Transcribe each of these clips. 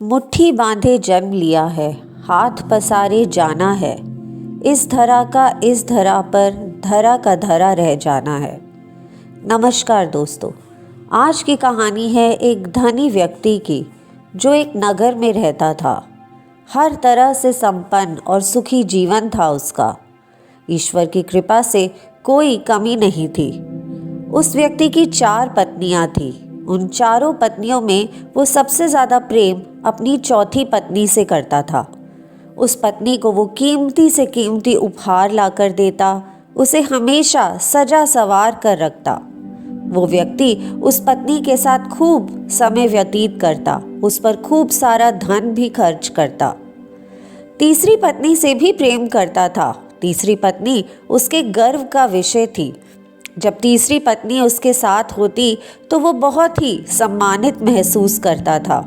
मुट्ठी बांधे जन्म लिया है, हाथ पसारे जाना है। इस धरा का इस धरा पर धरा का धरा रह जाना है। नमस्कार दोस्तों, आज की कहानी है एक धनी व्यक्ति की जो एक नगर में रहता था। हर तरह से संपन्न और सुखी जीवन था उसका। ईश्वर की कृपा से कोई कमी नहीं थी। उस व्यक्ति की 4 पत्नियां थीं। उन चारों पत्नियों में वो सबसे ज़्यादा प्रेम अपनी चौथी पत्नी से करता था। उस पत्नी को वो कीमती से कीमती उपहार लाकर देता, उसे हमेशा सजा सवार कर रखता। वो व्यक्ति उस पत्नी के साथ खूब समय व्यतीत करता, उस पर खूब सारा धन भी खर्च करता। तीसरी पत्नी से भी प्रेम करता था। तीसरी पत्नी उसके गर्व का विषय थी। जब तीसरी पत्नी उसके साथ होती तो वो बहुत ही सम्मानित महसूस करता था,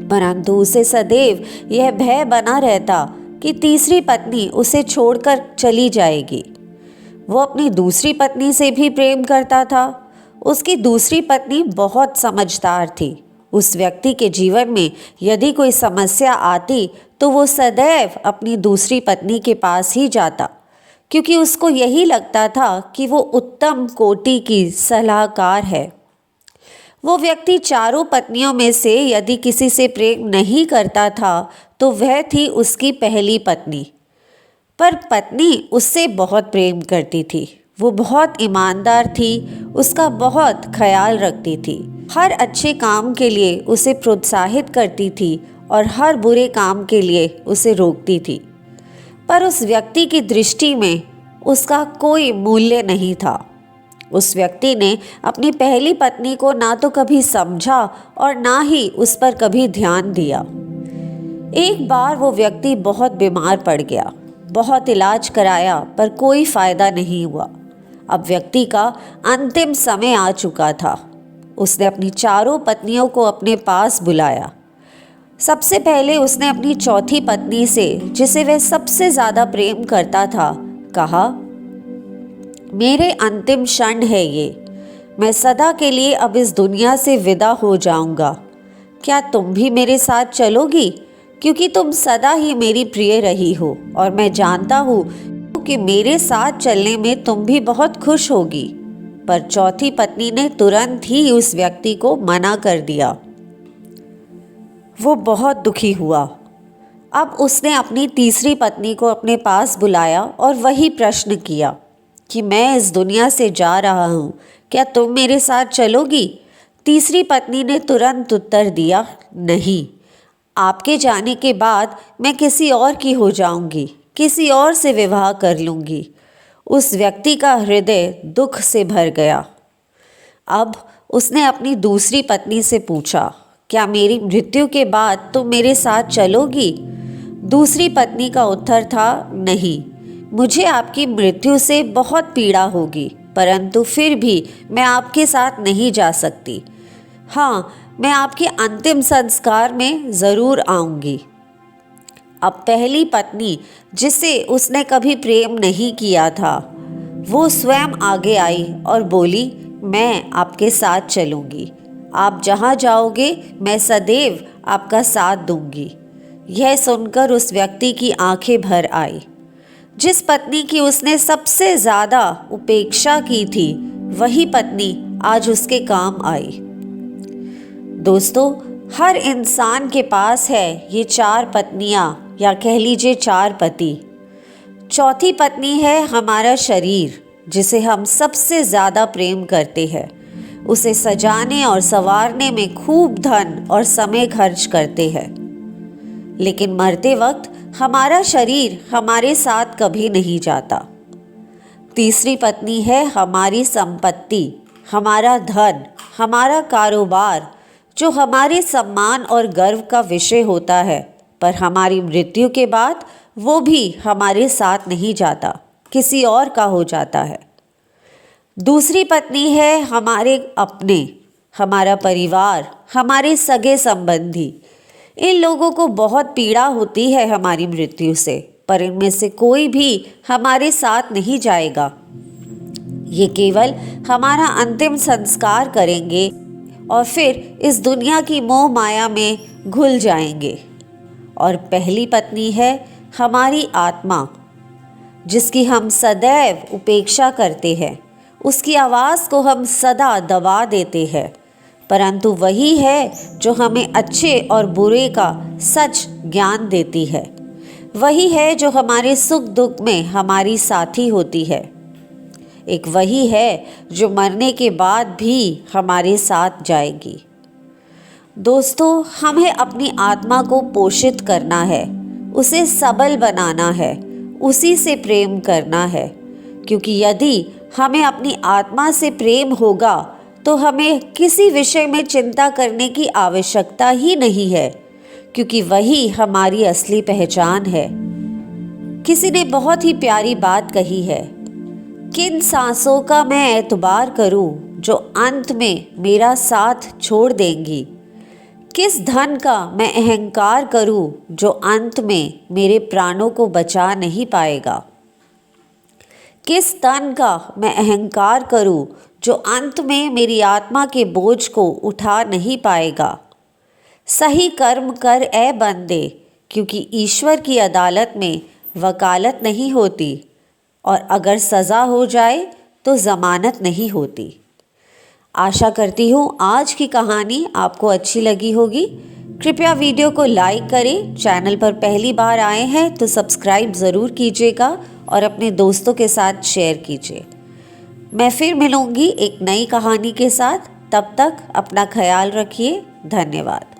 परंतु उसे सदैव यह भय बना रहता कि तीसरी पत्नी उसे छोड़कर चली जाएगी। वो अपनी दूसरी पत्नी से भी प्रेम करता था। उसकी दूसरी पत्नी बहुत समझदार थी। उस व्यक्ति के जीवन में यदि कोई समस्या आती तो वो सदैव अपनी दूसरी पत्नी के पास ही जाता, क्योंकि उसको यही लगता था कि वो उत्तम कोटि की सलाहकार है। वो व्यक्ति चारों पत्नियों में से यदि किसी से प्रेम नहीं करता था तो वह थी उसकी पहली पत्नी। पर पत्नी उससे बहुत प्रेम करती थी। वो बहुत ईमानदार थी, उसका बहुत ख्याल रखती थी, हर अच्छे काम के लिए उसे प्रोत्साहित करती थी और हर बुरे काम के लिए उसे रोकती थी। पर उस व्यक्ति की दृष्टि में उसका कोई मूल्य नहीं था। उस व्यक्ति ने अपनी पहली पत्नी को ना तो कभी समझा और ना ही उस पर कभी ध्यान दिया। एक बार वो व्यक्ति बहुत बीमार पड़ गया। बहुत इलाज कराया पर कोई फायदा नहीं हुआ। अब व्यक्ति का अंतिम समय आ चुका था। उसने अपनी चारों पत्नियों को अपने पास बुलाया। सबसे पहले उसने अपनी चौथी पत्नी से, जिसे वह सबसे ज़्यादा प्रेम करता था, कहा, मेरे अंतिम क्षण है ये। मैं सदा के लिए अब इस दुनिया से विदा हो जाऊंगा। क्या तुम भी मेरे साथ चलोगी? क्योंकि तुम सदा ही मेरी प्रिय रही हो और मैं जानता हूँ कि मेरे साथ चलने में तुम भी बहुत खुश होगी। पर चौथी पत्नी ने तुरंत ही उस व्यक्ति को मना कर दिया। वो बहुत दुखी हुआ। अब उसने अपनी तीसरी पत्नी को अपने पास बुलाया और वही प्रश्न किया कि मैं इस दुनिया से जा रहा हूँ, क्या तुम मेरे साथ चलोगी? तीसरी पत्नी ने तुरंत उत्तर दिया, नहीं, आपके जाने के बाद मैं किसी और की हो जाऊंगी, किसी और से विवाह कर लूँगी। उस व्यक्ति का हृदय दुख से भर गया। अब उसने अपनी दूसरी पत्नी से पूछा, क्या मेरी मृत्यु के बाद तुम मेरे साथ चलोगी? दूसरी पत्नी का उत्तर था, नहीं, मुझे आपकी मृत्यु से बहुत पीड़ा होगी, परंतु फिर भी मैं आपके साथ नहीं जा सकती। हाँ, मैं आपके अंतिम संस्कार में ज़रूर आऊँगी। अब पहली पत्नी, जिसे उसने कभी प्रेम नहीं किया था, वो स्वयं आगे आई और बोली, मैं आपके साथ चलूँगी। आप जहाँ जाओगे मैं सदैव आपका साथ दूंगी। यह सुनकर उस व्यक्ति की आंखें भर आई। जिस पत्नी की उसने सबसे ज़्यादा उपेक्षा की थी, वही पत्नी आज उसके काम आई। दोस्तों, हर इंसान के पास है ये 4 पत्नियां, या कह लीजिए 4 पति। चौथी पत्नी है हमारा शरीर, जिसे हम सबसे ज़्यादा प्रेम करते हैं। उसे सजाने और संवारने में खूब धन और समय खर्च करते हैं, लेकिन मरते वक्त हमारा शरीर हमारे साथ कभी नहीं जाता। तीसरी पत्नी है हमारी संपत्ति, हमारा धन, हमारा कारोबार, जो हमारे सम्मान और गर्व का विषय होता है, पर हमारी मृत्यु के बाद वो भी हमारे साथ नहीं जाता, किसी और का हो जाता है। दूसरी पत्नी है हमारे अपने, हमारा परिवार, हमारे सगे संबंधी। इन लोगों को बहुत पीड़ा होती है हमारी मृत्यु से, पर इनमें से कोई भी हमारे साथ नहीं जाएगा। ये केवल हमारा अंतिम संस्कार करेंगे और फिर इस दुनिया की मोह माया में घुल जाएंगे। और पहली पत्नी है हमारी आत्मा, जिसकी हम सदैव उपेक्षा करते हैं, उसकी आवाज़ को हम सदा दबा देते हैं, परंतु वही है जो हमें अच्छे और बुरे का सच ज्ञान देती है। वही है जो हमारे सुख दुख में हमारी साथी होती है। एक वही है जो मरने के बाद भी हमारे साथ जाएगी। दोस्तों, हमें अपनी आत्मा को पोषित करना है, उसे सबल बनाना है, उसी से प्रेम करना है, क्योंकि यदि हमें अपनी आत्मा से प्रेम होगा तो हमें किसी विषय में चिंता करने की आवश्यकता ही नहीं है, क्योंकि वही हमारी असली पहचान है। किसी ने बहुत ही प्यारी बात कही है, किन सांसों का मैं एतबार करूं जो अंत में मेरा साथ छोड़ देंगी, किस धन का मैं अहंकार करूं जो अंत में मेरे प्राणों को बचा नहीं पाएगा, किस तन का मैं अहंकार करूं जो अंत में मेरी आत्मा के बोझ को उठा नहीं पाएगा। सही कर्म कर ए बंदे, क्योंकि ईश्वर की अदालत में वकालत नहीं होती, और अगर सज़ा हो जाए तो ज़मानत नहीं होती। आशा करती हूँ आज की कहानी आपको अच्छी लगी होगी। कृपया वीडियो को लाइक करें, चैनल पर पहली बार आए हैं तो सब्सक्राइब ज़रूर कीजिएगा और अपने दोस्तों के साथ शेयर कीजिए। मैं फिर मिलूँगी एक नई कहानी के साथ। तब तक अपना ख्याल रखिए। धन्यवाद।